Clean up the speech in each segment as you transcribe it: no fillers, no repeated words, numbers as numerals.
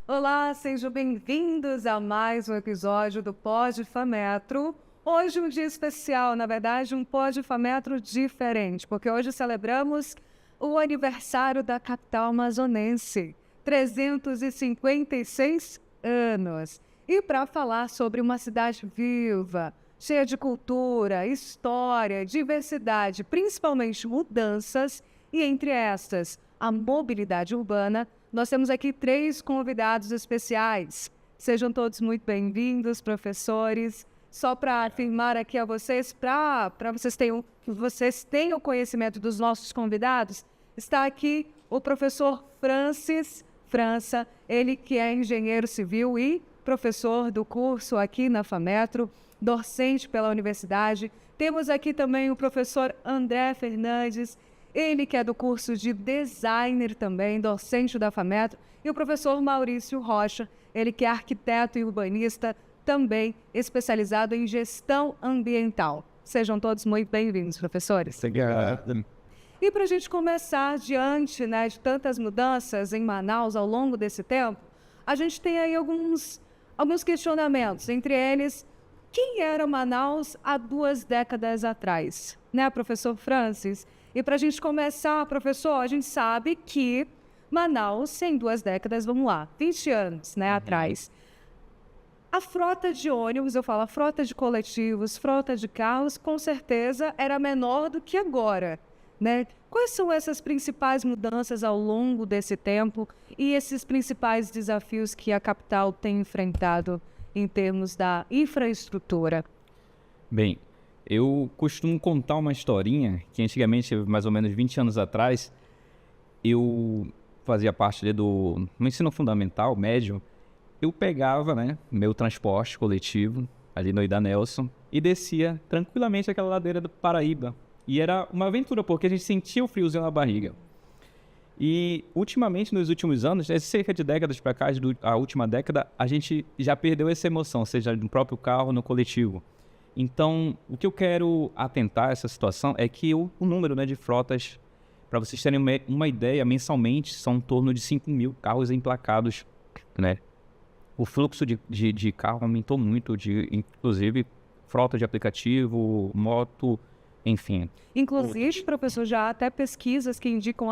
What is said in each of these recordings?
Olá, sejam bem-vindos a mais um episódio do Pod Fametro. Hoje um dia especial, na verdade, um Pod Fametro diferente, porque hoje celebramos o aniversário da capital amazonense, 356 anos. E para falar sobre uma cidade viva, cheia de cultura, história, diversidade, principalmente mudanças, e entre estas, a mobilidade urbana, nós temos aqui 3 convidados especiais. Sejam todos muito bem-vindos, professores. Só para afirmar aqui a vocês, para vocês tenham conhecimento dos nossos convidados, está aqui o professor Francis França, ele que é engenheiro civil e professor do curso aqui na Fametro, docente pela universidade. Temos aqui também o professor André Fernandes, ele que é do curso de designer também, docente da Fametro, e o professor Maurício Rocha, ele que é arquiteto e urbanista, também especializado em gestão ambiental. Sejam todos muito bem-vindos, professores. Obrigado. E para a gente começar, diante, de tantas mudanças em Manaus ao longo desse tempo, a gente tem aí alguns questionamentos, entre eles, quem era Manaus há 2 décadas atrás? Professor Francis? E para a gente começar, professor, a gente sabe que Manaus, em 2 décadas, 20 anos, atrás, a frota de ônibus, a frota de coletivos, frota de carros, com certeza era menor do que agora, Quais são essas principais mudanças ao longo desse tempo e esses principais desafios que a capital tem enfrentado em termos da infraestrutura? Bem, eu costumo contar uma historinha que antigamente, mais ou menos 20 anos atrás, eu fazia parte no ensino fundamental, médio, eu pegava, meu transporte coletivo ali no Ida Nelson e descia tranquilamente aquela ladeira do Paraíba. E era uma aventura, porque a gente sentia o friozinho na barriga. E, ultimamente, nos últimos anos, cerca de décadas para cá, a última década, a gente já perdeu essa emoção, seja no próprio carro ou no coletivo. Então, o que eu quero atentar a essa situação é que o número de frotas, para vocês terem uma ideia, mensalmente são em torno de 5.000 carros emplacados, O fluxo de carro aumentou muito, inclusive frota de aplicativo, moto, enfim. Inclusive, professor, já há até pesquisas que indicam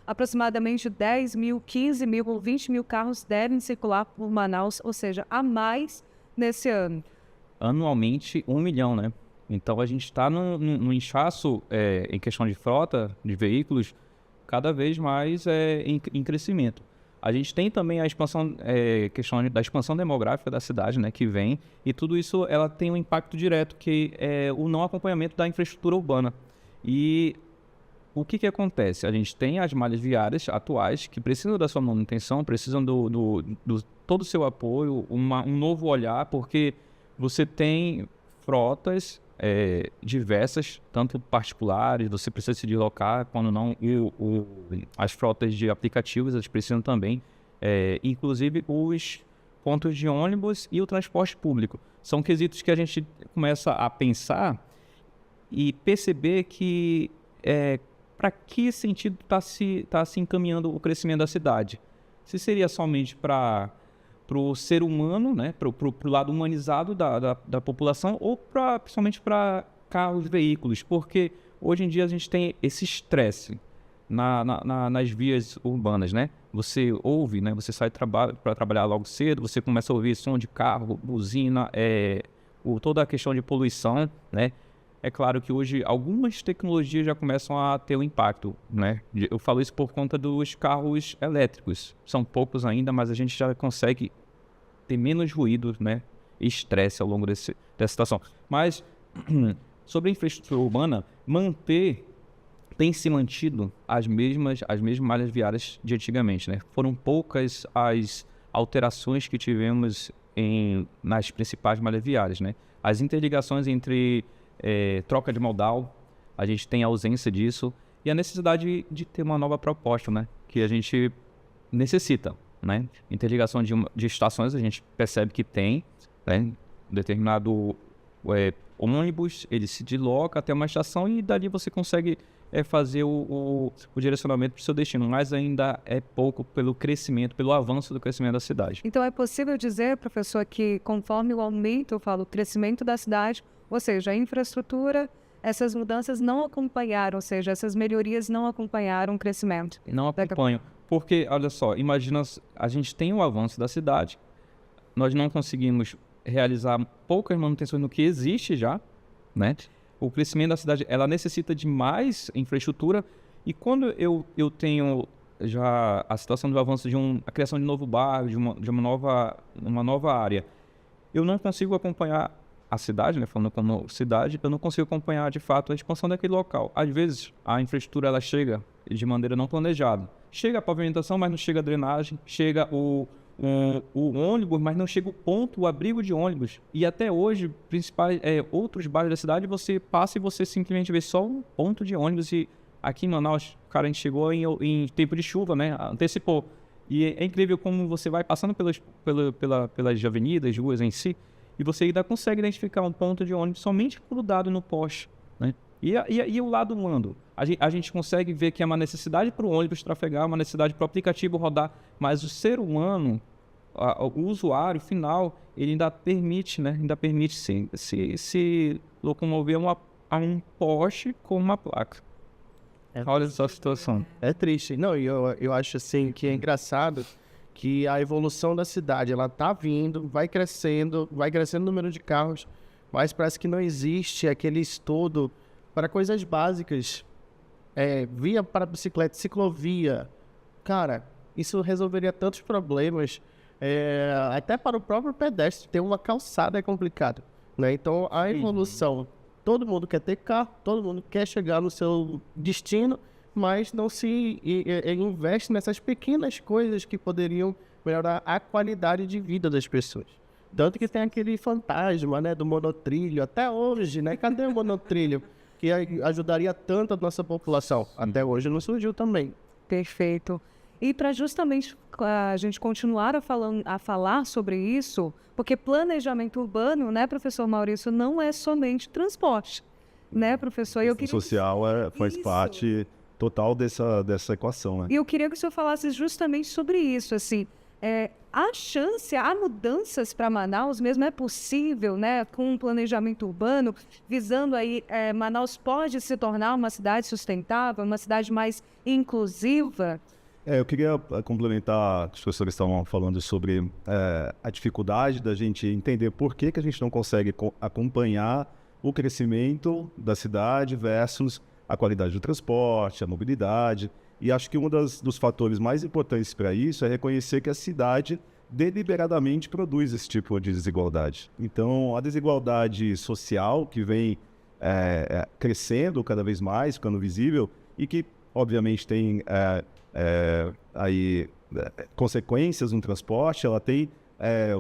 aproximadamente 10 mil, 15 mil ou 20 mil carros devem circular por Manaus, ou seja, a mais nesse ano. Anualmente, 1 milhão, Então, a gente está num inchaço em questão de frota de veículos cada vez mais em crescimento. A gente tem também a expansão, questão da expansão demográfica da cidade, que vem, e tudo isso ela tem um impacto direto, que é o não acompanhamento da infraestrutura urbana. E o que acontece? A gente tem as malhas viárias atuais que precisam da sua manutenção, precisam do todo o seu apoio, um novo olhar, porque você tem frotas diversas, tanto particulares, você precisa se deslocar, quando não, as frotas de aplicativos, elas precisam também, inclusive os pontos de ônibus e o transporte público. São quesitos que a gente começa a pensar e perceber que para que sentido está se encaminhando o crescimento da cidade. Se seria somente para o ser humano, para o lado humanizado da população, ou principalmente para carros, veículos, porque hoje em dia a gente tem esse estresse nas vias urbanas, Você ouve, você sai para trabalhar logo cedo, você começa a ouvir som de carro, buzina, toda a questão de poluição, É claro que hoje algumas tecnologias já começam a ter um impacto, Eu falo isso por conta dos carros elétricos. São poucos ainda, mas a gente já consegue ter menos ruído, e estresse ao longo dessa situação. Mas, sobre a infraestrutura urbana, tem se mantido as mesmas malhas viárias de antigamente, Foram poucas as alterações que tivemos nas principais malhas viárias, As interligações entre troca de modal, a gente tem a ausência disso, e a necessidade de ter uma nova proposta, que a gente necessita, Interligação de estações a gente percebe que tem, Um determinado ônibus, ele se desloca até uma estação e dali você consegue fazer o direcionamento para o seu destino, mas ainda é pouco pelo crescimento, pelo avanço do crescimento da cidade. Então, é possível dizer, professor, que conforme o aumento, eu falo, o crescimento da cidade, ou seja, a infraestrutura, essas mudanças não acompanharam, ou seja, essas melhorias não acompanharam o crescimento? Não acompanho, porque, olha só, imagina, a gente tem o avanço da cidade, nós não conseguimos realizar poucas manutenções no que existe já, né? O crescimento da cidade, ela necessita de mais infraestrutura, e quando eu tenho já a situação do avanço a criação de novo bairro, de uma nova área, eu não consigo acompanhar a cidade, né? Falando como cidade, eu não consigo acompanhar de fato a expansão daquele local. Às vezes, a infraestrutura ela chega de maneira não planejada. Chega a pavimentação, mas não chega a drenagem, chega o ônibus, mas não chega o ponto, o abrigo de ônibus. E até hoje, outros bairros da cidade, você passa e você simplesmente vê só um ponto de ônibus. E aqui em Manaus, cara, a gente chegou em tempo de chuva, né? Antecipou. E é incrível como você vai passando pelas avenidas, ruas em si, e você ainda consegue identificar um ponto de ônibus somente grudado no poste, né? E o lado humano? A gente consegue ver que é uma necessidade para o ônibus trafegar, uma necessidade para o aplicativo rodar, mas o ser humano, o usuário final, ele ainda permite, né? Ainda permite se locomover a um poste com uma placa. Olha só a situação. É triste. Não, e eu acho assim que é engraçado que a evolução da cidade, ela tá vindo, vai crescendo o número de carros, mas parece que não existe aquele estudo para coisas básicas. Via para bicicleta, ciclovia. Cara, isso resolveria tantos problemas. Até para o próprio pedestre, ter uma calçada é complicado, né? Então, a evolução, todo mundo quer ter carro, todo mundo quer chegar no seu destino, mas não se investe nessas pequenas coisas que poderiam melhorar a qualidade de vida das pessoas. Tanto que tem aquele fantasma, né, do monotrilho, até hoje, né? Cadê o monotrilho? Que ajudaria tanto a nossa população. Até hoje não surgiu também. Perfeito. E para justamente a gente continuar a falar sobre isso, porque planejamento urbano, né, professor Maurício, não é somente transporte, né, professor? O social faz parte total dessa equação, né? E eu queria que o senhor falasse justamente sobre isso, assim, há mudanças para Manaus mesmo, é possível, né, com um planejamento urbano, visando aí, Manaus pode se tornar uma cidade sustentável, uma cidade mais inclusiva? Eu queria complementar, os professores estavam falando sobre a dificuldade da gente entender por que a gente não consegue acompanhar o crescimento da cidade versus a qualidade do transporte, a mobilidade. E acho que um dos fatores mais importantes para isso é reconhecer que a cidade deliberadamente produz esse tipo de desigualdade. Então, a desigualdade social que vem crescendo cada vez mais, ficando visível, e que, obviamente, tem consequências no transporte, ela tem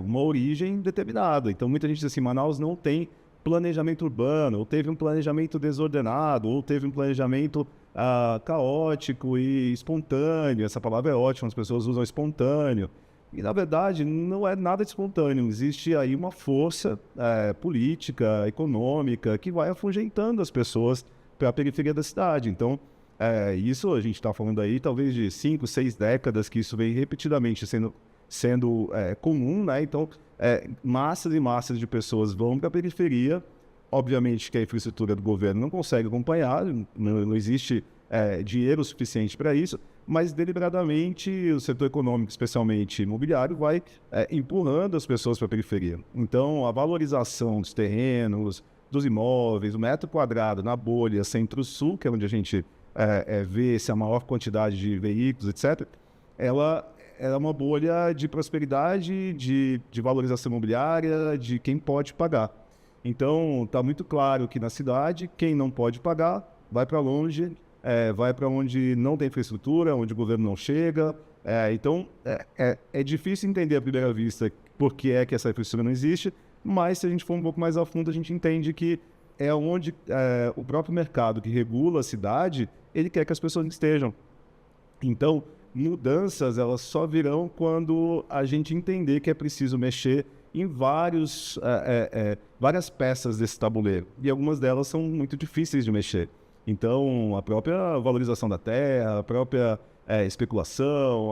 uma origem determinada. Então, muita gente diz assim, Manaus não tem planejamento urbano, ou teve um planejamento desordenado, ou teve um planejamento caótico e espontâneo. Essa palavra é ótima, as pessoas usam espontâneo. E, na verdade, não é nada de espontâneo. Existe aí uma força política, econômica, que vai afugentando as pessoas para a periferia da cidade. Então, isso a gente está falando aí, talvez de 5, 6 décadas que isso vem repetidamente sendo comum, né? Então, massas e massas de pessoas vão para a periferia. Obviamente que a infraestrutura do governo não consegue acompanhar, não existe dinheiro suficiente para isso, mas deliberadamente o setor econômico, especialmente imobiliário, vai empurrando as pessoas para a periferia. Então, a valorização dos terrenos, dos imóveis, o metro quadrado na bolha centro-sul, que é onde a gente vê essa maior quantidade de veículos, etc., ela é uma bolha de prosperidade, de valorização imobiliária, de quem pode pagar. Então, está muito claro que na cidade, quem não pode pagar, vai para longe, vai para onde não tem infraestrutura, onde o governo não chega. Então, é difícil entender à primeira vista por que é que essa infraestrutura não existe, mas se a gente for um pouco mais a fundo, a gente entende que é onde o próprio mercado que regula a cidade, ele quer que as pessoas estejam. Então, mudanças elas só virão quando a gente entender que é preciso mexer em várias peças desse tabuleiro. E algumas delas são muito difíceis de mexer. Então, a própria valorização da terra, a própria especulação,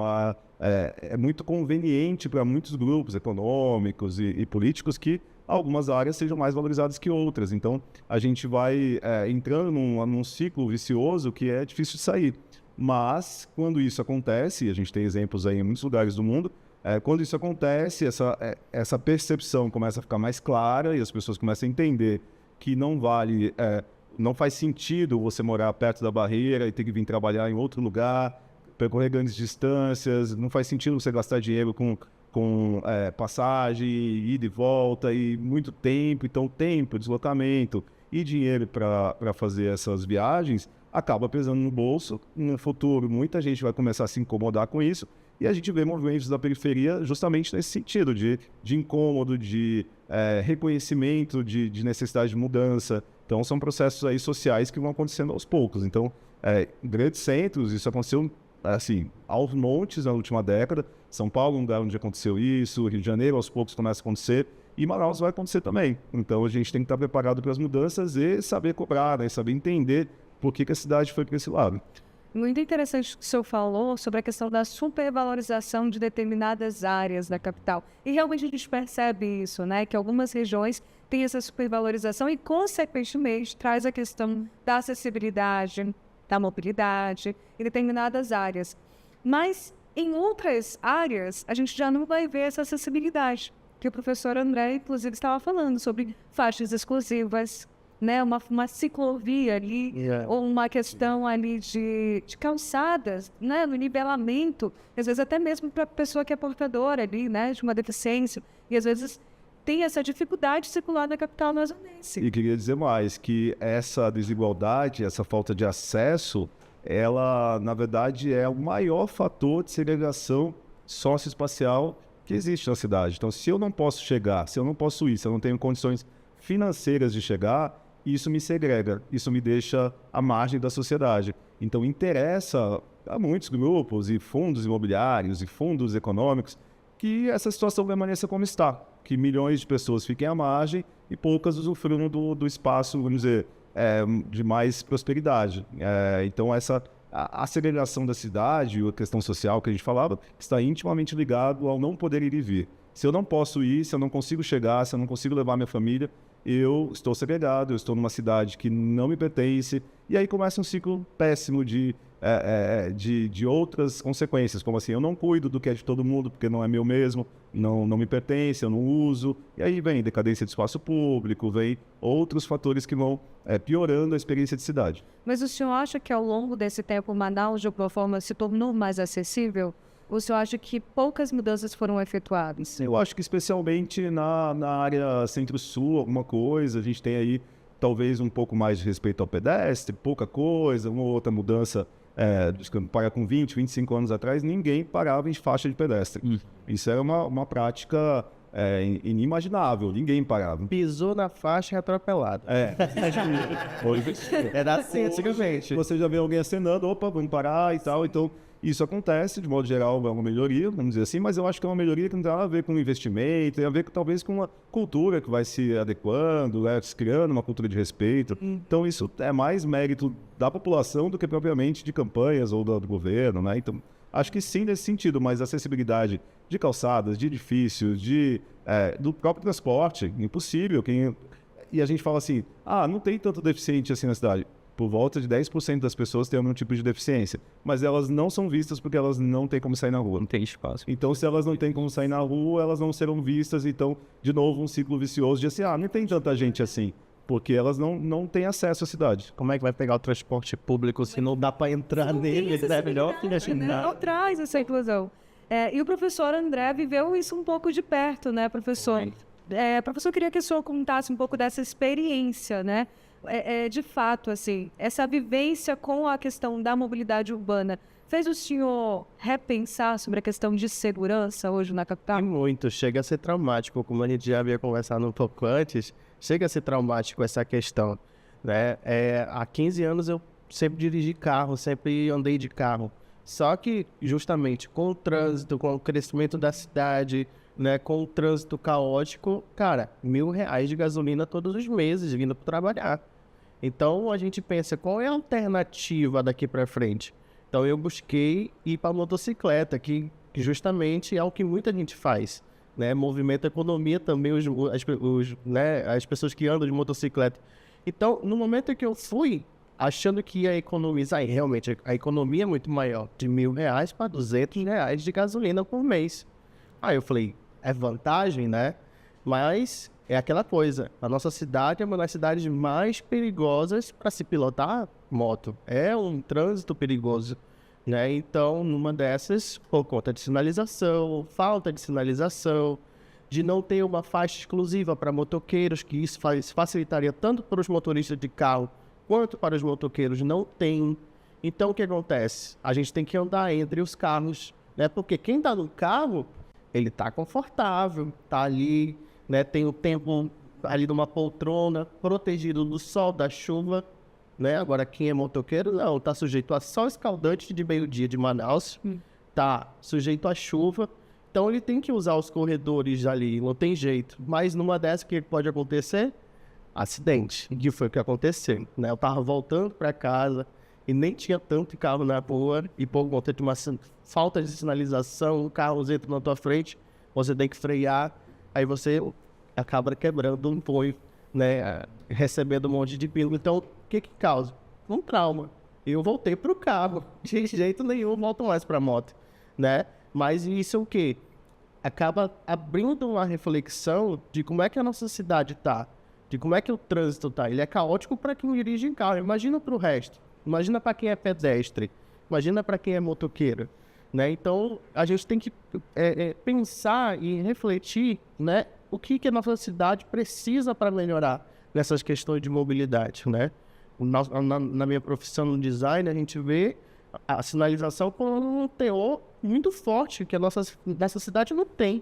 é muito conveniente para muitos grupos econômicos e políticos que algumas áreas sejam mais valorizadas que outras. Então, a gente vai entrando num ciclo vicioso que é difícil de sair. Mas, quando isso acontece, e a gente tem exemplos aí em muitos lugares do mundo, quando isso acontece, essa percepção começa a ficar mais clara e as pessoas começam a entender que não faz sentido você morar perto da barreira e ter que vir trabalhar em outro lugar, percorrer grandes distâncias, não faz sentido você gastar dinheiro com passagem, ida e volta e muito tempo. Então, tempo, deslocamento e dinheiro para fazer essas viagens acaba pesando no bolso. No futuro, muita gente vai começar a se incomodar com isso e a gente vê movimentos da periferia justamente nesse sentido de incômodo, de reconhecimento de necessidade de mudança. Então, são processos aí sociais que vão acontecendo aos poucos. Então, grandes centros, isso aconteceu assim, aos montes na última década. São Paulo é um lugar onde aconteceu isso, Rio de Janeiro aos poucos começa a acontecer e Manaus vai acontecer também. Então, a gente tem que estar preparado para as mudanças e saber cobrar, né, saber entender por que a cidade foi para esse lado. Muito interessante o que o senhor falou sobre a questão da supervalorização de determinadas áreas da capital. E realmente a gente percebe isso, né? Que algumas regiões têm essa supervalorização e, consequentemente, traz a questão da acessibilidade, da mobilidade em determinadas áreas. Mas, em outras áreas, a gente já não vai ver essa acessibilidade. Que o professor André, inclusive, estava falando sobre faixas exclusivas, né, uma ciclovia ali, ou uma questão ali de calçadas, né, no nivelamento, às vezes até mesmo para a pessoa que é portadora ali, né, de uma deficiência, e às vezes tem essa dificuldade de circular na capital amazonense. E queria dizer mais, que essa desigualdade, essa falta de acesso, ela, na verdade, é o maior fator de segregação socioespacial que existe na cidade. Então, se eu não posso chegar, se eu não posso ir, se eu não tenho condições financeiras de chegar, isso me segrega, isso me deixa à margem da sociedade. Então, interessa a muitos grupos e fundos imobiliários e fundos econômicos que essa situação permaneça como está, que milhões de pessoas fiquem à margem e poucas usufruam do espaço, vamos dizer, de mais prosperidade. Então, a segregação da cidade, a questão social que a gente falava, está intimamente ligado ao não poder ir e vir. Se eu não posso ir, se eu não consigo chegar, se eu não consigo levar minha família, eu estou segregado, eu estou numa cidade que não me pertence, e aí começa um ciclo péssimo de outras consequências, como assim, eu não cuido do que é de todo mundo, porque não é meu mesmo, não me pertence, eu não uso, e aí vem decadência de espaço público, vem outros fatores que vão piorando a experiência de cidade. Mas o senhor acha que ao longo desse tempo Manaus, de alguma forma, se tornou mais acessível? Ou o senhor acha que poucas mudanças foram efetuadas? Eu acho que especialmente na área centro-sul, alguma coisa, a gente tem aí talvez um pouco mais de respeito ao pedestre, pouca coisa, uma outra mudança. Para com 20, 25 anos atrás, ninguém parava em faixa de pedestre. Isso era uma prática inimaginável, ninguém parava. Pisou na faixa e atropelado. Era assim, antigamente. Você já vê alguém acenando, opa, vamos parar e tal. Então, isso acontece, de modo geral, é uma melhoria, vamos dizer assim, mas eu acho que é uma melhoria que não tem nada a ver com investimento, tem a ver talvez com uma cultura que vai se adequando, se criando uma cultura de respeito. Então, isso é mais mérito da população do que propriamente de campanhas ou do governo, né? Então, acho que sim nesse sentido, mas acessibilidade de calçadas, de edifícios, do próprio transporte, impossível. E a gente fala assim, não tem tanto deficiente assim na cidade. Por volta de 10% das pessoas têm algum tipo de deficiência, mas elas não são vistas porque elas não têm como sair na rua. Não tem espaço. Então, se elas não têm como sair na rua, elas não serão vistas. Então, de novo, um ciclo vicioso de assim, não tem tanta gente assim, porque elas não têm acesso à cidade. Como é que vai pegar o transporte público se não dá para entrar nele? É melhor que não traz essa inclusão. E o professor André viveu isso um pouco de perto, né, professor? Professor, queria que o senhor contasse um pouco dessa experiência, né? De fato, assim, essa vivência com a questão da mobilidade urbana fez o senhor repensar sobre a questão de segurança hoje na capital? Muito, chega a ser traumático, como a gente já havia conversado um pouco antes, chega a ser traumático essa questão, né? Há 15 anos eu sempre dirigi carro, sempre andei de carro, só que justamente com o trânsito, com o crescimento da cidade, né, com o trânsito caótico, cara, R$1.000 de gasolina todos os meses vindo para trabalhar. Então, a gente pensa, qual é a alternativa daqui para frente? Então, eu busquei ir para a motocicleta, que justamente é o que muita gente faz, né? Movimenta a economia também, as pessoas que andam de motocicleta. Então, no momento que eu fui, achando que ia economizar, e realmente a economia é muito maior, de R$1.000 para R$200 de gasolina por mês. Aí eu falei, é vantagem, né? Mas é aquela coisa, a nossa cidade é uma das cidades mais perigosas para se pilotar moto. É um trânsito perigoso, né? Então, numa dessas, por conta de sinalização, falta de sinalização, de não ter uma faixa exclusiva para motoqueiros, que isso facilitaria tanto para os motoristas de carro quanto para os motoqueiros, não tem. Então, o que acontece? A gente tem que andar entre os carros, né? Porque quem está no carro, ele está confortável, está ali, né? Tem o tempo ali numa poltrona, protegido do sol, da chuva, né? Agora, quem é motoqueiro, não, está sujeito a sol escaldante de meio-dia de Manaus, está sujeito a chuva. Então, ele tem que usar os corredores ali, não tem jeito. Mas numa dessas, o que pode acontecer? Acidente, que foi o que aconteceu, né? Eu tava voltando para casa e nem tinha tanto carro na rua, e por conta de uma falta de sinalização, carros entram na tua frente, você tem que frear, aí você acaba quebrando um punho, né? Recebendo um monte de pílula. Então, o que causa? Um trauma. Eu voltei pro carro, de jeito nenhum, volto mais pra moto, né? Mas isso é o quê? Acaba abrindo uma reflexão de como é que a nossa cidade tá, de como é que o trânsito tá. Ele é caótico para quem dirige em carro, imagina para o resto, imagina para quem é pedestre, imagina para quem é motoqueiro, né? Então, a gente tem que pensar e refletir, né, o que a nossa cidade precisa para melhorar nessas questões de mobilidade, né? Na minha profissão no design, a gente vê a sinalização com um teor muito forte que a nossa cidade não tem,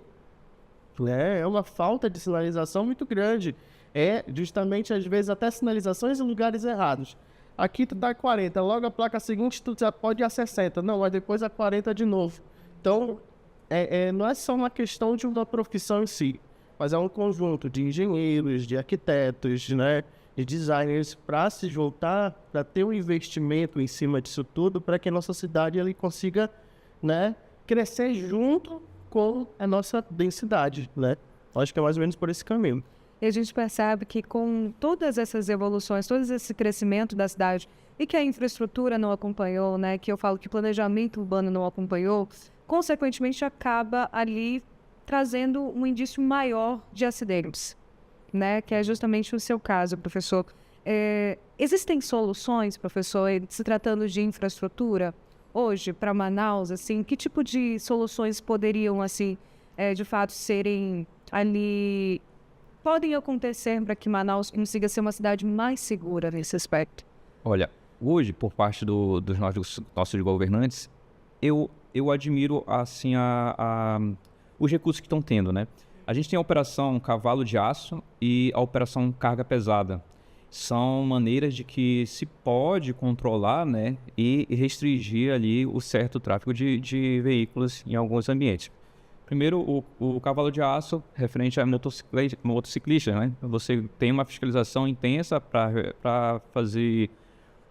né? É uma falta de sinalização muito grande. É justamente, às vezes, até sinalizações em lugares errados. Aqui tu dá 40, logo a placa seguinte tu já pode ir a 60. Não, mas depois a 40 de novo. Então, não é só uma questão de uma profissão em si, mas é um conjunto de engenheiros, de arquitetos, né, de designers, para se juntar, para ter um investimento em cima disso tudo, para que a nossa cidade ele consiga, né, crescer junto com a nossa densidade, né? Acho que é mais ou menos por esse caminho. E a gente percebe que com todas essas evoluções, todo esse crescimento da cidade e que a infraestrutura não acompanhou, né, que eu falo que o planejamento urbano não acompanhou, consequentemente acaba ali trazendo um indício maior de acidentes, né, que é justamente o seu caso, professor. Existem soluções, professor, se tratando de infraestrutura hoje para Manaus, assim, que tipo de soluções poderiam, assim, de fato serem ali, podem acontecer para que Manaus consiga ser uma cidade mais segura nesse aspecto? Olha, hoje, por parte dos nossos governantes, eu admiro, assim, os recursos que estão tendo, né? A gente tem a Operação Cavalo de Aço e a Operação Carga Pesada. São maneiras de que se pode controlar, né, e restringir ali o certo tráfego de veículos em alguns ambientes. Primeiro, o cavalo de aço, referente a motociclistas, né? Você tem uma fiscalização intensa para fazer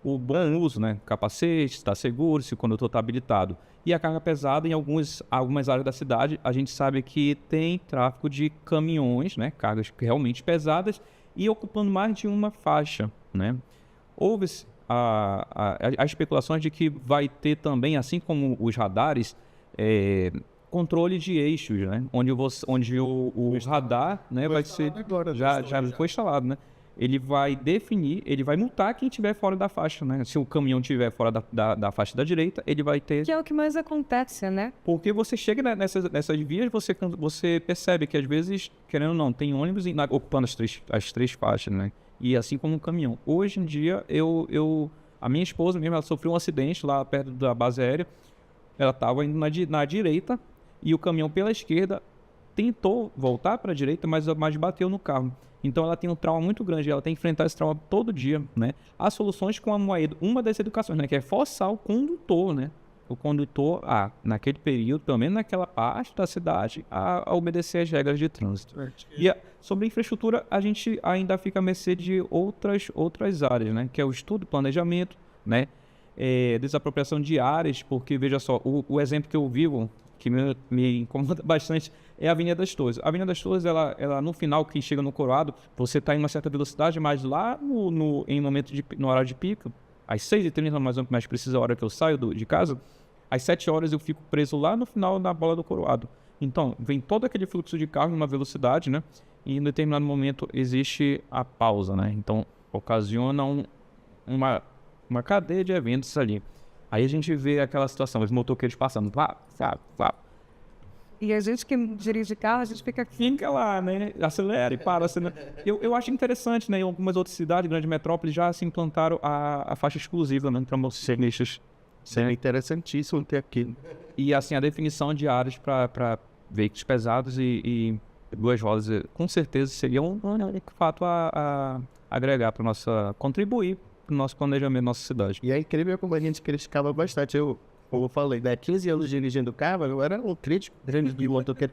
o bom uso, né? Capacete, estar seguro, se o condutor está habilitado. E a carga pesada, em algumas áreas da cidade, a gente sabe que tem tráfego de caminhões, né? Cargas realmente pesadas e ocupando mais de uma faixa, né? Houve-se as especulações de que vai ter também, assim como os radares, controle de eixos, né? Onde o radar, né, vai ser agora, já foi instalado, né? Ele vai definir, ele vai multar quem estiver fora da faixa, né? Se o caminhão estiver fora da faixa da direita, ele vai ter... Que é o que mais acontece, né? Porque você chega nessas vias, você percebe que às vezes, querendo ou não, tem ônibus ocupando as três faixas, né? E assim como um caminhão. Hoje em dia, a minha esposa mesmo, ela sofreu um acidente lá perto da base aérea. Ela estava indo na direita e o caminhão pela esquerda tentou voltar para a direita, mas bateu no carro. Então ela tem um trauma muito grande, ela tem que enfrentar esse trauma todo dia, né? Há soluções com a Moedo, uma das educações, né? Que é forçar o condutor, né? o condutor naquele período, pelo menos naquela parte da cidade, a obedecer as regras de trânsito. E sobre a infraestrutura, a gente ainda fica à mercê de outras áreas, né? Que é o estudo, planejamento, né? Desapropriação de áreas, porque, veja só, o exemplo que eu vivo, que me incomoda bastante, é a Avenida das Torres. A Avenida das Torres, ela no final, quem chega no Coroado, você está em uma certa velocidade, mas lá no horário de pico, às 6h30, mais ou menos, mais precisa a hora que eu saio de casa, às 7 horas eu fico preso lá no final da bola do Coroado. Então, vem todo aquele fluxo de carro em uma velocidade, né? E em determinado momento existe a pausa, né? Então, ocasiona uma cadeia de eventos ali. Aí a gente vê aquela situação, os motoqueiros passando, vá. E a gente que dirige carro, a gente Fica lá, né? Acelera e para. Eu acho interessante, né? Em algumas outras cidades, grandes metrópoles, já se implantaram a faixa exclusiva, né? Para motociclistas. Seria interessantíssimo ter aquilo. E, assim, a definição de áreas para veículos pesados e duas rodas, com certeza, seria um fato a agregar para contribuir para o nosso planejamento da nossa cidade. E é incrível como a gente criticava bastante. Como eu falei, né? 15 anos dirigindo carro, eu era um crítico grande de motoqueiro.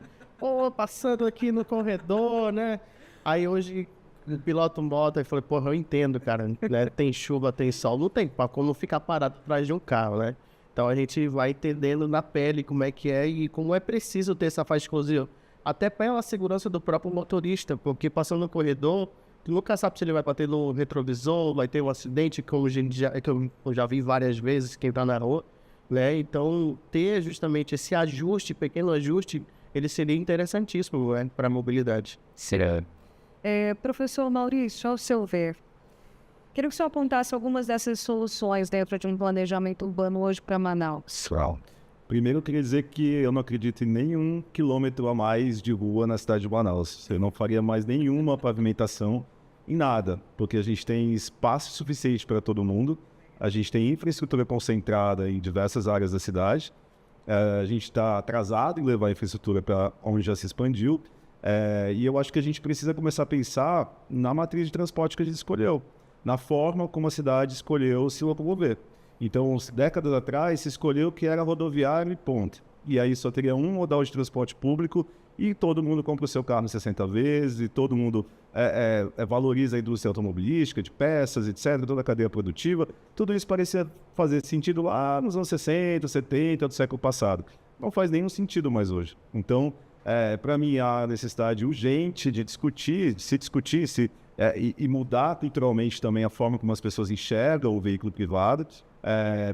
Passando aqui no corredor, né? Aí hoje o piloto moto e falei, eu entendo, cara, né? Tem chuva, tem sol, não tem como ficar parado atrás de um carro, né? Então a gente vai entendendo na pele como é que é e como é preciso ter essa faixa exclusiva. Até pela segurança do próprio motorista, porque passando no corredor, tu nunca sabe se ele vai bater no retrovisor, vai ter um acidente, que eu já vi várias vezes quem tá na rua. Né? Então, ter justamente esse ajuste, pequeno ajuste, ele seria interessantíssimo, né, para a mobilidade. Será? Professor Maurício, ao seu ver, queria que o senhor apontasse algumas dessas soluções dentro de um planejamento urbano hoje para Manaus. Primeiro, eu queria dizer que eu não acredito em nenhum quilômetro a mais de rua na cidade de Manaus. Eu não faria mais nenhuma pavimentação em nada, porque a gente tem espaço suficiente para todo mundo. A gente tem infraestrutura concentrada em diversas áreas da cidade. A gente está atrasado em levar a infraestrutura para onde já se expandiu. E eu acho que a gente precisa começar a pensar na matriz de transporte que a gente escolheu, na forma como a cidade escolheu se locomover. Então, décadas atrás, se escolheu que era rodoviário e ponte. E aí só teria um modal de transporte público e todo mundo compra o seu carro 60 vezes e todo mundo valoriza a indústria automobilística, de peças, etc., toda a cadeia produtiva. Tudo isso parecia fazer sentido lá nos anos 60, 70 do século passado. Não faz nenhum sentido mais hoje. Então, para mim, há necessidade urgente de se discutir e mudar culturalmente também a forma como as pessoas enxergam o veículo privado.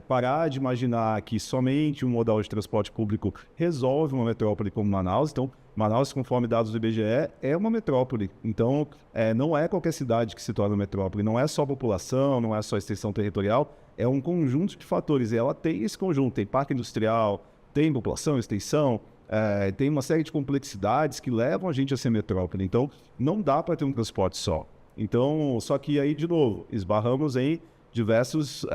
Parar de imaginar que somente um modal de transporte público resolve uma metrópole como Manaus. Então, Manaus, conforme dados do IBGE, é uma metrópole. Então, não é qualquer cidade que se torna metrópole. Não é só população, não é só extensão territorial. É um conjunto de fatores. E ela tem esse conjunto. Tem parque industrial, tem população, extensão, tem uma série de complexidades que levam a gente a ser metrópole. Então, não dá para ter um transporte só. Então, só que aí, de novo, esbarramos em diversos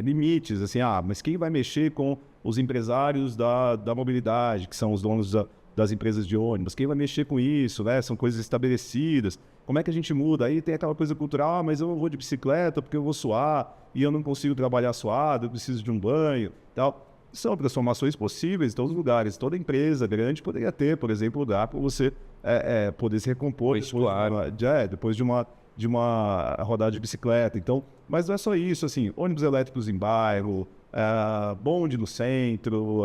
limites, assim, mas quem vai mexer com os empresários da mobilidade, que são os donos das empresas de ônibus, quem vai mexer com isso, né? São coisas estabelecidas, como é que a gente muda? Aí tem aquela coisa cultural, mas eu não vou de bicicleta porque eu vou suar, e eu não consigo trabalhar suado, eu preciso de um banho, tal. São transformações possíveis em todos os lugares, toda empresa grande poderia ter, por exemplo, lugar para você poder se recompor depois de uma rodada de bicicleta. Então, mas não é só isso, assim, ônibus elétricos em bairro, bonde no centro,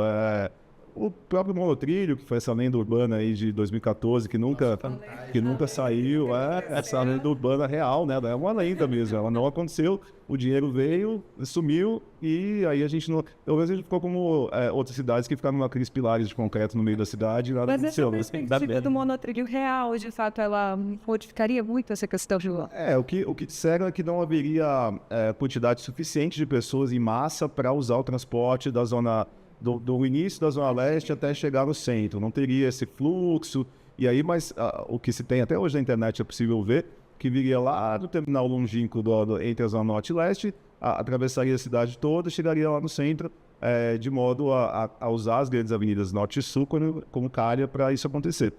o próprio monotrilho, que foi essa lenda urbana aí de 2014, que nunca saiu, essa lenda urbana real, né? É uma lenda mesmo, ela não aconteceu, o dinheiro veio, sumiu, e aí a gente não... Talvez a gente ficou como outras cidades que ficaram naqueles pilares de concreto no meio da cidade e nada aconteceu. Mas essa perspectiva do monotrilho real, de fato, ela modificaria muito essa questão de lá? O que disseram é que não haveria quantidade suficiente de pessoas em massa para usar o transporte da zona... Do início da Zona Leste até chegar no centro. Não teria esse fluxo. E aí, mas o que se tem até hoje na internet é possível ver, que viria lá do terminal longínquo entre a Zona Norte e Leste, atravessaria a cidade toda, chegaria lá no centro, de modo a usar as grandes avenidas Norte e Sul como calha para isso acontecer.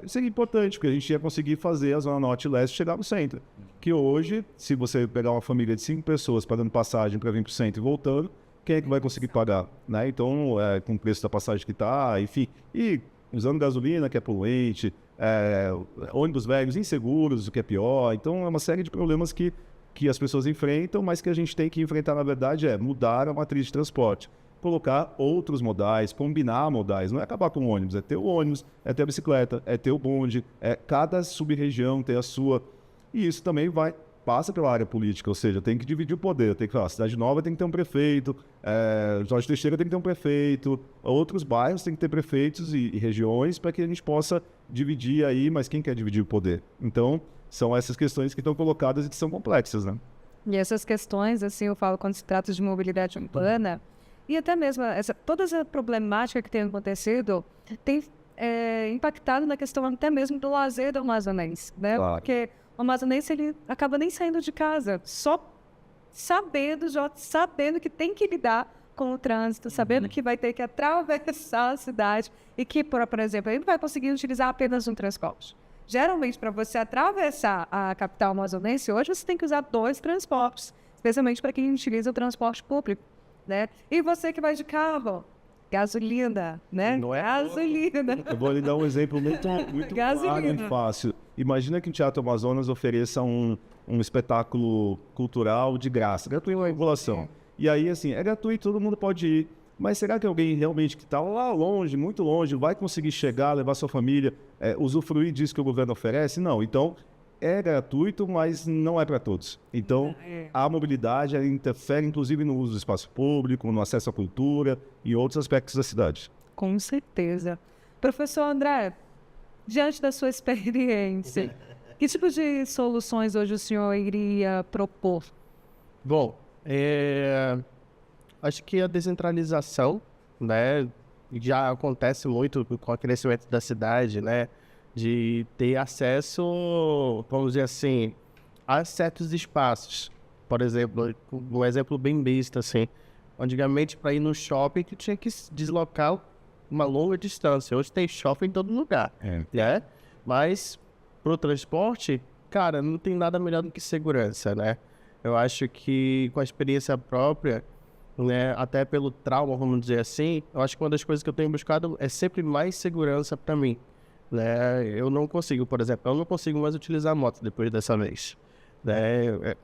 Seria importante, porque a gente ia conseguir fazer a Zona Norte e Leste chegar no centro. Que hoje, se você pegar uma família de 5 pessoas pagando passagem para vir para o centro e voltando, quem é que vai conseguir pagar, né? Então, com o preço da passagem que está, enfim, e usando gasolina, que é poluente, ônibus velhos inseguros, o que é pior. Então, é uma série de problemas que as pessoas enfrentam, mas que a gente tem que enfrentar, na verdade, mudar a matriz de transporte. Colocar outros modais, combinar modais, não é acabar com o ônibus, é ter o ônibus, é ter a bicicleta, é ter o bonde, cada sub-região tem a sua. E isso também passa pela área política, ou seja, tem que dividir o poder, tem que falar, Cidade Nova tem que ter um prefeito, Jorge Teixeira tem que ter um prefeito, outros bairros tem que ter prefeitos e regiões para que a gente possa dividir aí, mas quem quer dividir o poder? Então, são essas questões que estão colocadas e que são complexas, né? E essas questões, assim, eu falo quando se trata de mobilidade urbana, e até mesmo toda essa problemática que tem acontecido tem impactado na questão até mesmo do lazer do amazonense, né? Claro. Porque o amazonense, ele acaba nem saindo de casa, só sabendo que tem que lidar com o trânsito, sabendo que vai ter que atravessar a cidade e que, por exemplo, ele não vai conseguir utilizar apenas um transporte. Geralmente, para você atravessar a capital amazonense, hoje você tem que usar 2 transportes, especialmente para quem utiliza o transporte público, né? E você que vai de carro, gasolina, né? Não é gasolina. Eu vou lhe dar um exemplo muito claro e fácil. Imagina que o Teatro Amazonas ofereça um espetáculo cultural de graça, gratuito para a população. E aí, assim, é gratuito, todo mundo pode ir. Mas será que alguém realmente que está lá longe, muito longe, vai conseguir chegar, levar sua família, usufruir disso que o governo oferece? Não. Então, é gratuito, mas não é para todos. Então, a mobilidade interfere, inclusive, no uso do espaço público, no acesso à cultura e outros aspectos da cidade. Com certeza. Professor André, diante da sua experiência, que tipo de soluções hoje o senhor iria propor? Bom, acho que a descentralização, né, já acontece muito com o crescimento da cidade, né, de ter acesso, vamos dizer assim, a certos espaços. Por exemplo, um exemplo bem besta, assim, antigamente para ir no shopping tu tinha que se deslocar uma longa distância. Hoje tem shopping em todo lugar, né? Mas pro transporte, cara, não tem nada melhor do que segurança, né? Eu acho que com a experiência própria, né, até pelo trauma, vamos dizer assim, eu acho que uma das coisas que eu tenho buscado é sempre mais segurança para mim, né? Eu não consigo, por exemplo, eu não consigo mais utilizar a moto depois dessa vez, né?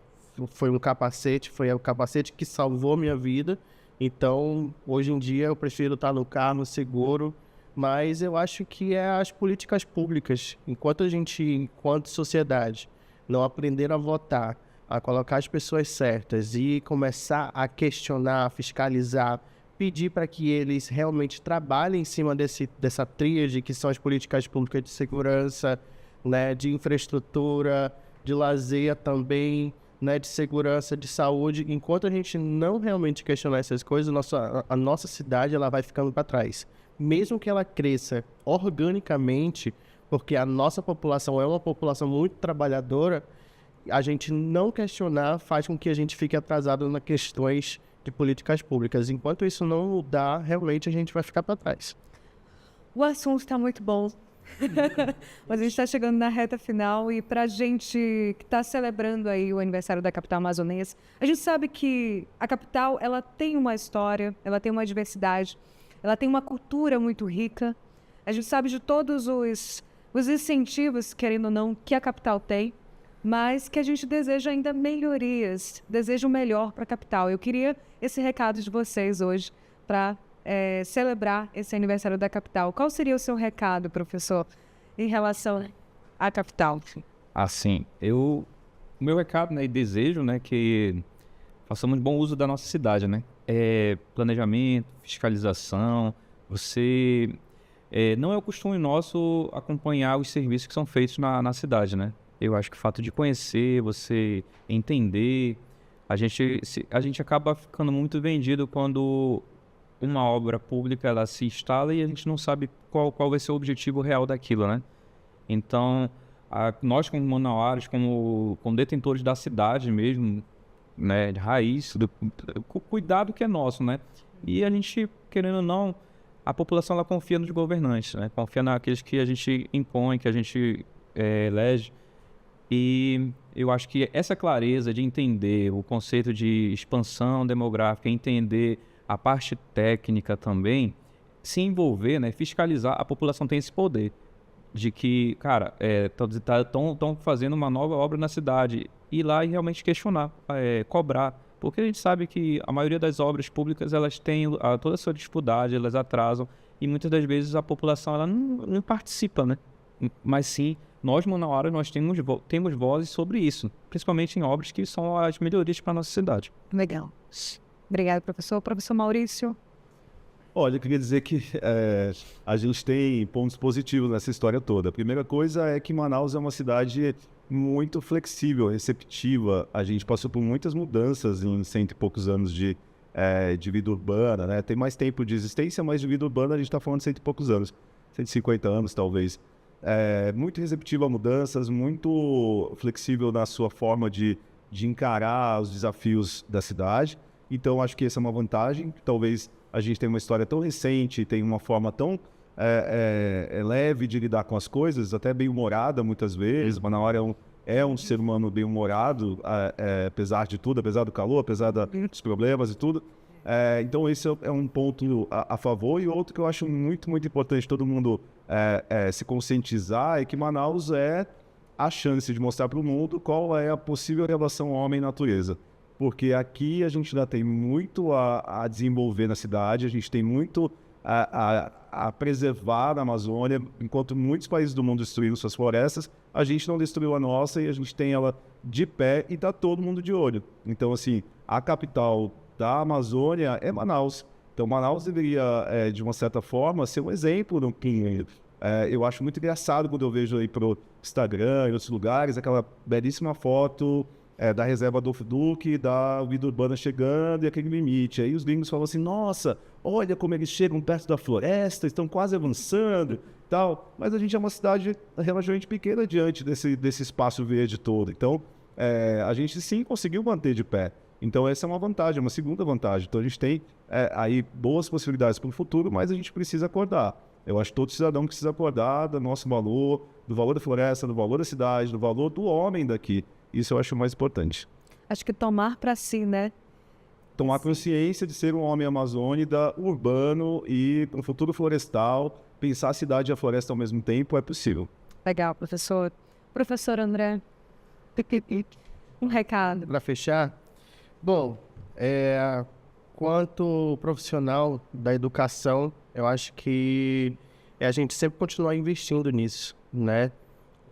Foi o capacete que salvou minha vida. Então, hoje em dia eu prefiro estar no carro seguro, mas eu acho que as políticas públicas, enquanto sociedade, não aprender a votar, a colocar as pessoas certas e começar a questionar, fiscalizar, pedir para que eles realmente trabalhem em cima dessa tríade que são as políticas públicas de segurança, né, de infraestrutura, de lazer também, né, de segurança, de saúde. Enquanto a gente não realmente questionar essas coisas, a nossa cidade ela vai ficando para trás. Mesmo que ela cresça organicamente, porque a nossa população é uma população muito trabalhadora, a gente não questionar faz com que a gente fique atrasado nas questões de políticas públicas. Enquanto isso não mudar, realmente a gente vai ficar para trás. O assunto está muito bom, mas a gente está chegando na reta final e para a gente que está celebrando aí o aniversário da capital amazonense, a gente sabe que a capital ela tem uma história, ela tem uma diversidade, ela tem uma cultura muito rica. A gente sabe de todos os incentivos, querendo ou não, que a capital tem, mas que a gente deseja ainda melhorias, deseja o melhor para a capital. Eu queria esse recado de vocês hoje para celebrar esse aniversário da capital. Qual seria o seu recado, professor, em relação à capital? Assim, o meu recado, né, e desejo, né, que façamos bom uso da nossa cidade, né? Planejamento, fiscalização, não é o costume nosso acompanhar os serviços que são feitos na cidade, né? Eu acho que o fato de conhecer, você entender, a gente acaba ficando muito vendido quando uma obra pública ela se instala e a gente não sabe qual vai ser o objetivo real daquilo, né? Então, nós como manauaras, como detentores da cidade mesmo, né, de raiz, cuidado que é nosso, né? E a gente, querendo ou não, a população ela confia nos governantes, né? Confia naqueles que a gente impõe, que a gente elege. E eu acho que essa clareza de entender o conceito de expansão demográfica, entender a parte técnica também, se envolver, né, fiscalizar, a população tem esse poder de que, cara, estão fazendo uma nova obra na cidade, ir lá e realmente questionar, cobrar, porque a gente sabe que a maioria das obras públicas, elas têm toda a sua dificuldade, elas atrasam, e muitas das vezes a população ela não participa, né? Mas sim, nós, Manauara, nós temos vozes sobre isso, principalmente em obras que são as melhorias para a nossa cidade. Legal. Obrigada, professor. Professor Maurício. Olha, eu queria dizer que a gente tem pontos positivos nessa história toda. A primeira coisa é que Manaus é uma cidade muito flexível, receptiva. A gente passou por muitas mudanças em 100 e poucos anos de vida urbana, né? Tem mais tempo de existência, mas de vida urbana a gente está falando de 100 e poucos anos, 150 anos talvez. Muito receptiva a mudanças, muito flexível na sua forma de encarar os desafios da cidade. Então, acho que essa é uma vantagem. Talvez a gente tenha uma história tão recente, tem uma forma tão leve de lidar com as coisas, até bem-humorada muitas vezes. Manauara é um ser humano bem-humorado, apesar de tudo, apesar do calor, apesar dos problemas e tudo. Então, esse é um ponto a favor. E outro que eu acho muito, muito importante todo mundo se conscientizar é que Manaus é a chance de mostrar para o mundo qual é a possível relação homem-natureza. Porque aqui a gente ainda tem muito a desenvolver na cidade, a gente tem muito a preservar na Amazônia. Enquanto muitos países do mundo destruíram suas florestas, a gente não destruiu a nossa e a gente tem ela de pé e está todo mundo de olho. Então, assim, a capital da Amazônia é Manaus. Então, Manaus deveria, de uma certa forma, ser um exemplo no que eu acho muito engraçado quando eu vejo aí pro Instagram e outros lugares, aquela belíssima foto da reserva Adolfo Duque, da vida urbana chegando e aquele limite. Aí os gringos falam assim, nossa, olha como eles chegam perto da floresta, estão quase avançando e tal. Mas a gente é uma cidade relativamente pequena diante desse espaço verde todo. Então, a gente sim conseguiu manter de pé. Então, essa é uma vantagem, uma segunda vantagem. Então, a gente tem aí boas possibilidades para o futuro, mas a gente precisa acordar. Eu acho que todo cidadão precisa acordar do nosso valor, do valor da floresta, do valor da cidade, do valor do homem daqui. Isso eu acho o mais importante. Acho que tomar para si, né? Tomar consciência de ser um homem amazônida, urbano e para o futuro florestal, pensar a cidade e a floresta ao mesmo tempo é possível. Legal, professor. Professor André, um recado. Para fechar, bom, quanto profissional da educação, eu acho que a gente sempre continuar investindo nisso, né?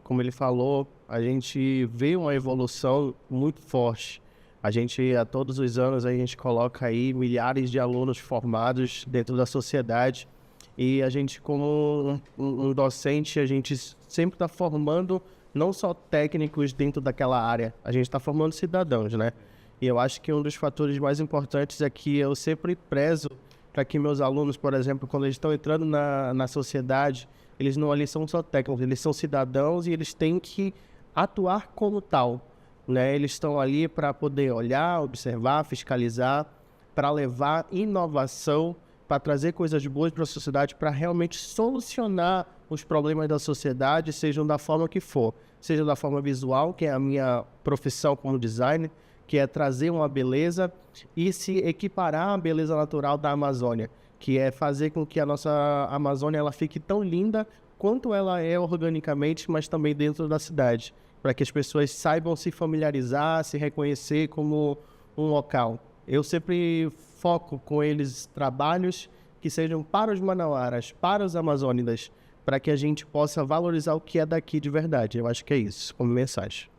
Como ele falou, a gente vê uma evolução muito forte. A gente, a todos os anos, a gente coloca aí milhares de alunos formados dentro da sociedade e a gente, como um docente, a gente sempre está formando não só técnicos dentro daquela área, a gente está formando cidadãos, né? E eu acho que um dos fatores mais importantes é que eu sempre prezo para que meus alunos, por exemplo, quando eles estão entrando na sociedade, eles não ali são só técnicos, eles são cidadãos e eles têm que atuar como tal, né? Eles estão ali para poder olhar, observar, fiscalizar, para levar inovação, para trazer coisas boas para a sociedade, para realmente solucionar os problemas da sociedade, sejam da forma que for. Seja da forma visual, que é a minha profissão como designer, que é trazer uma beleza e se equiparar à beleza natural da Amazônia, que é fazer com que a nossa Amazônia ela fique tão linda quanto ela é organicamente, mas também dentro da cidade, para que as pessoas saibam se familiarizar, se reconhecer como um local. Eu sempre foco com eles trabalhos que sejam para os manauaras, para os amazônidas, para que a gente possa valorizar o que é daqui de verdade. Eu acho que é isso, como mensagem.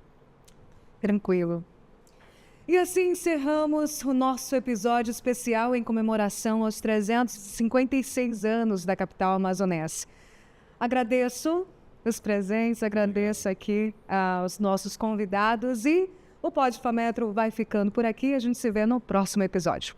Tranquilo. E assim encerramos o nosso episódio especial em comemoração aos 356 anos da capital amazonense. Agradeço os presentes, agradeço aqui aos nossos convidados e o Pod Fametro vai ficando por aqui. A gente se vê no próximo episódio.